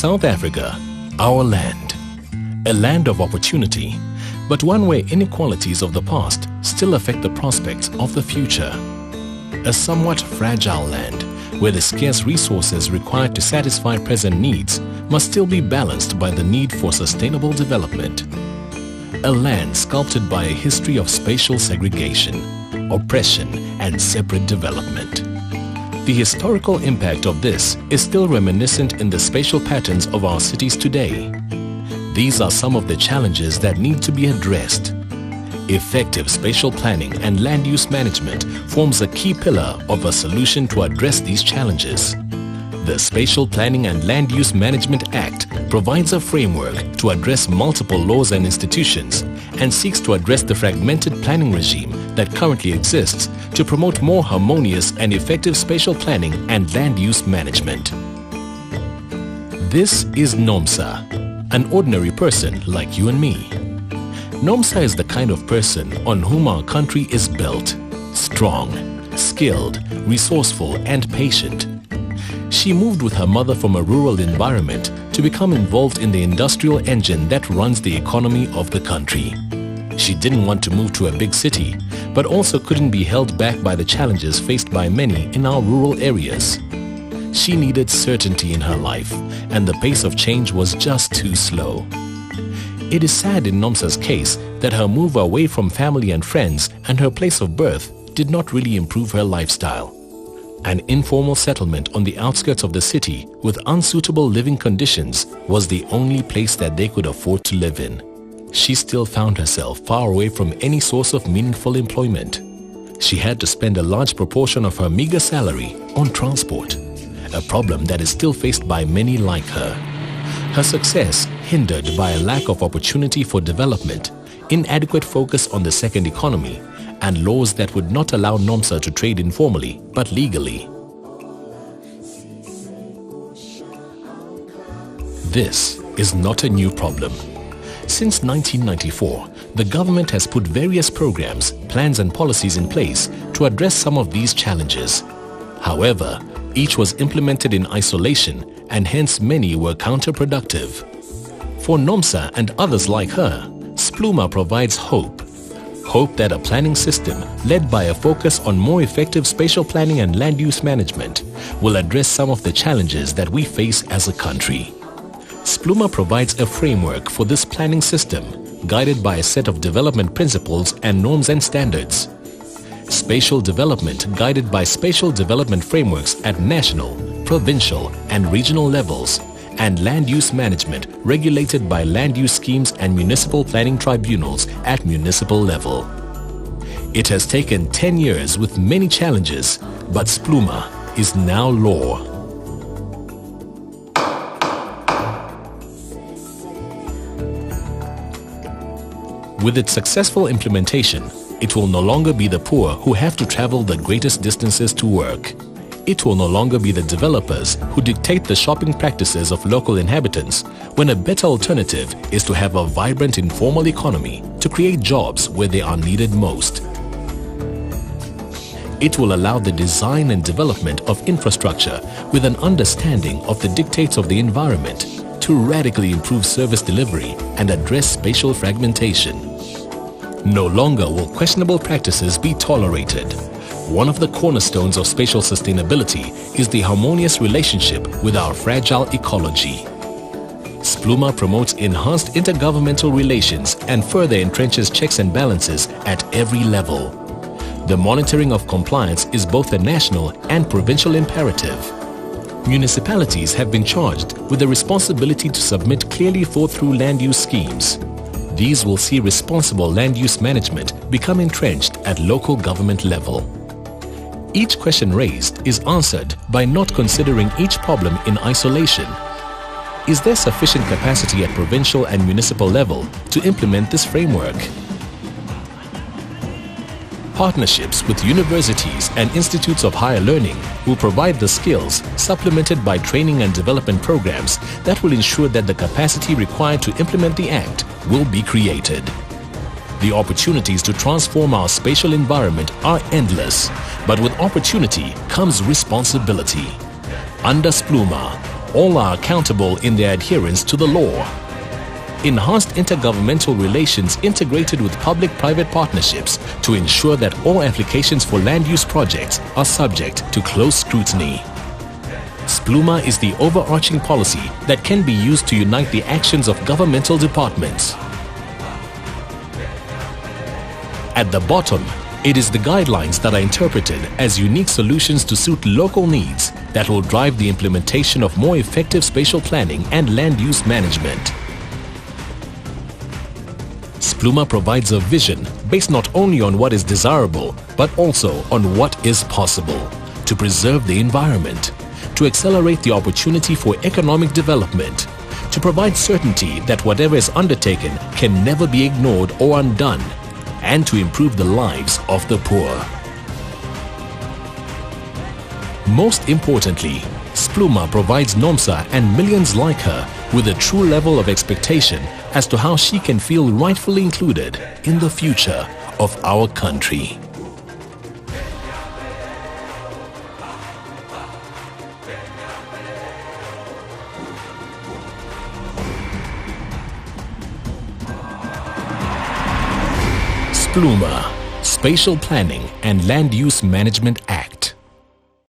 South Africa, our land. A land of opportunity, but one where inequalities of the past still affect the prospects of the future. A somewhat fragile land, where the scarce resources required to satisfy present needs must still be balanced by the need for sustainable development. A land sculpted by a history of spatial segregation, oppression, and separate development. The historical impact of this is still reminiscent in the spatial patterns of our cities today. These are some of the challenges that need to be addressed. Effective spatial planning and land use management forms a key pillar of a solution to address these challenges. The Spatial Planning and Land Use Management Act provides a framework to address multiple laws and institutions and seeks to address the fragmented planning regime that currently exists to promote more harmonious and effective spatial planning and land use management. This is NOMSA, an ordinary person like you and me. NOMSA is the kind of person on whom our country is built. Strong, skilled, resourceful, and patient. She moved with her mother from a rural environment to become involved in the industrial engine that runs the economy of the country. She didn't want to move to a big city, but also couldn't be held back by the challenges faced by many in our rural areas. She needed certainty in her life, and the pace of change was just too slow. It is sad in Nomsa's case that her move away from family and friends and her place of birth did not really improve her lifestyle. An informal settlement on the outskirts of the city with unsuitable living conditions was the only place that they could afford to live in. She still found herself far away from any source of meaningful employment. She had to spend a large proportion of her meager salary on transport, a problem that is still faced by many like her. Her success hindered by a lack of opportunity for development, inadequate focus on the second economy, and laws that would not allow NOMSA to trade informally but legally. This is not a new problem. Since 1994, the government has put various programs, plans and policies in place to address some of these challenges. However, each was implemented in isolation and hence many were counterproductive. For NOMSA and others like her, Spluma provides hope. Hope that a planning system led by a focus on more effective spatial planning and land use management will address some of the challenges that we face as a country. Spluma provides a framework for this planning system, guided by a set of development principles and norms and standards. Spatial development guided by spatial development frameworks at national, provincial and regional levels, and land use management regulated by land use schemes and municipal planning tribunals at municipal level. It has taken 10 years with many challenges, but Spluma is now law. With its successful implementation, it will no longer be the poor who have to travel the greatest distances to work. It will no longer be the developers who dictate the shopping practices of local inhabitants, when a better alternative is to have a vibrant informal economy to create jobs where they are needed most. It will allow the design and development of infrastructure with an understanding of the dictates of the environment to radically improve service delivery and address spatial fragmentation. No longer will questionable practices be tolerated. One of the cornerstones of spatial sustainability is the harmonious relationship with our fragile ecology. Spluma promotes enhanced intergovernmental relations and further entrenches checks and balances at every level. The monitoring of compliance is both a national and provincial imperative. Municipalities have been charged with the responsibility to submit clearly thought-through land use schemes. These will see responsible land use management become entrenched at local government level. Each question raised is answered by not considering each problem in isolation. Is there sufficient capacity at provincial and municipal level to implement this framework? Partnerships with universities and institutes of higher learning will provide the skills, supplemented by training and development programs that will ensure that the capacity required to implement the Act will be created. The opportunities to transform our spatial environment are endless, but with opportunity comes responsibility. Under Spluma, all are accountable in their adherence to the law. Enhanced intergovernmental relations integrated with public-private partnerships to ensure that all applications for land use projects are subject to close scrutiny. Spluma is the overarching policy that can be used to unite the actions of governmental departments. At the bottom, it is the guidelines that are interpreted as unique solutions to suit local needs that will drive the implementation of more effective spatial planning and land use management. Spluma provides a vision based not only on what is desirable, but also on what is possible to preserve the environment, to accelerate the opportunity for economic development, to provide certainty that whatever is undertaken can never be ignored or undone, and to improve the lives of the poor. Most importantly, Spluma provides NOMSA and millions like her with a true level of expectation as to how she can feel rightfully included in the future of our country. Spluma, Spatial Planning and Land Use Management Act.